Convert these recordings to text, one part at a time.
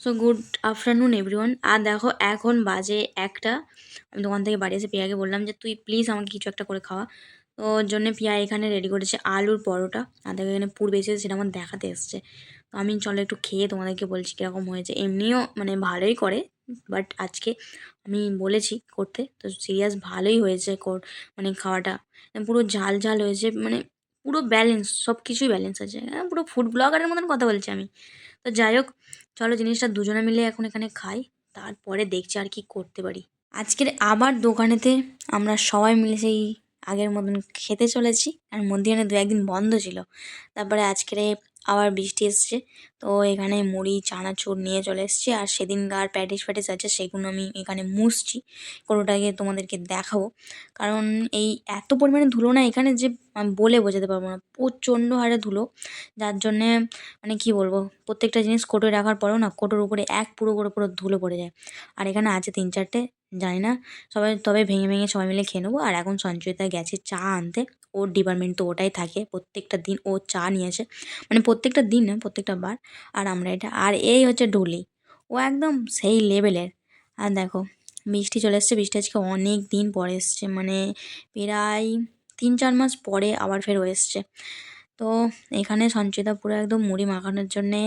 So good afternoon everyone. আর দেখো এখন বাজে একটা। আমি দোকান থেকে বাড়ি এসে পিয়াকে বললাম যে তুই প্লিজ আমাকে কিছু একটা করে খাওয়া। তো ওর জন্য পিয়া এখানে রেডি করেছে আলুর পরোটা, আর দেখো এখানে পুর বেশি সেটা আমার দেখাতে এসছে। তো আমি চলো একটু খেয়ে তোমাদেরকে বলছি কীরকম হয়েছে। এমনিও মানে ভালোই করে, বাট আজকে আমি বলেছি করতে, তো সিরিয়াস ভালোই হয়েছে মানে খাওয়াটা পুরো ঝাল ঝাল হয়েছে, মানে পুরো ব্যালেন্স, সব কিছুই ব্যালেন্স আছে। পুরো ফুড ব্লগারের মতন কথা বলছি আমি। তো যাই হোক, চলো জিনিসটা দুজনে মিলে এখন এখানে খাই, তারপরে দেখছি আর কি করতে পারি। আজকের আবার দোকানেতে আমরা সবাই মিলে সেই আগের মতন খেতে চলেছি, আর মধ্যখানে দু একদিন বন্ধ ছিল। তারপরে আজকের আবার বৃষ্টি এসছে, তো এখানে মুড়ি চানাচুর নিয়ে চলে এসেছি। আর সেদিনকার প্যাটিস ফ্যাটিস আছে সেগুলো আমি এখানে মুছছি, কোনোটাকে তোমাদেরকে দেখাবো। কারণ এই এত পরিমাণে ধুলো না এখানে, যে আমি বলে বোঝাতে পারবো না, প্রচণ্ড হারে ধুলো। যার জন্যে মানে কি বলবো, প্রত্যেকটা জিনিস কোটোয় রাখার পরেও না কোটোর উপরে এক পুরো করে পুরো ধুলো পড়ে যায়। আর এখানে আছে 3-4টে, জানি না সবাই, তবে ভেঙে ভেঙে সবাই মিলে খেয়ে নেবো। আর এখন সঞ্চয়িতা গেছে চা আনতে, ওর ডিপার্টমেন্ট তো ওটাই থাকে, প্রত্যেকটা দিন ও চা নিয়ে আসে, মানে প্রত্যেকটা দিন না প্রত্যেকটা বার। আর আমরা এটা, আর এই হচ্ছে ঢুলি, ও একদম সেই লেভেলের। আর দেখো বৃষ্টি চলে এসছে, বৃষ্টি আজকে অনেক দিন পরে এসছে, মানে প্রায় 3-4 মাস পরে আবার ফের এসছে। তো এখানে সঞ্চিতা পুরো একদম মুড়ি মাখানোর জন্যে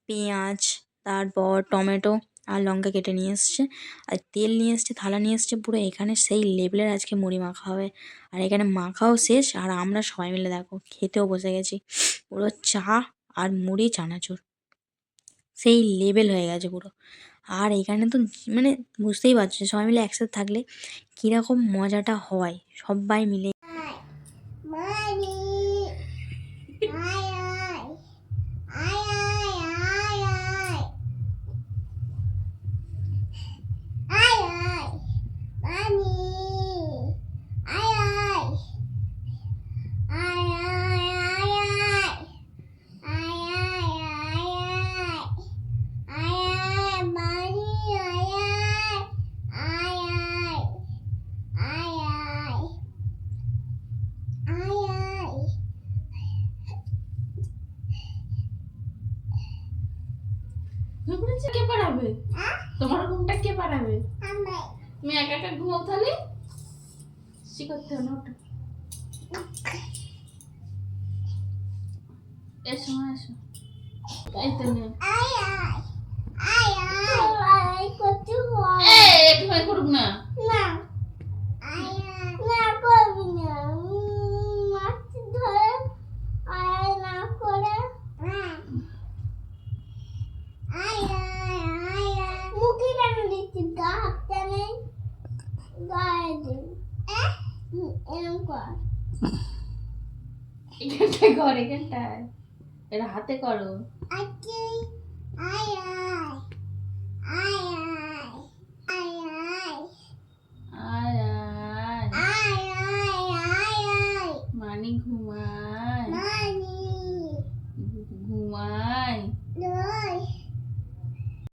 পেঁয়াজ, তারপর টমেটো আর লঙ্কা কেটে নিয়ে এসছে, আর তেল নিয়ে এসছে, থালা নিয়ে এসছে, পুরো এখানে সেই লেভেলের আজকে মুড়ি মাখা হবে। আর এখানে মাখাও শেষ, আর আমরা সবাই মিলে দেখো খেতেও বসে গেছি। পুরো চা আর মুড়ি চানাচুর সেই লেভেল হয়ে গেছে পুরো। আর এখানে তো মানে বুঝতেই পারছো সবাই মিলে একসাথে থাকলে কীরকম মজাটা হয়, সবাই মিলে। কে পারাবে? তোমার ঘুমটা কে পারাবে? তুমি একা একা ঘুমাও তাহলে? শিখতে হবে না। এসো এসো, এই তো নে। একটু করুক না। এখানটায় কর, এখানটায় এটা হাতে করো।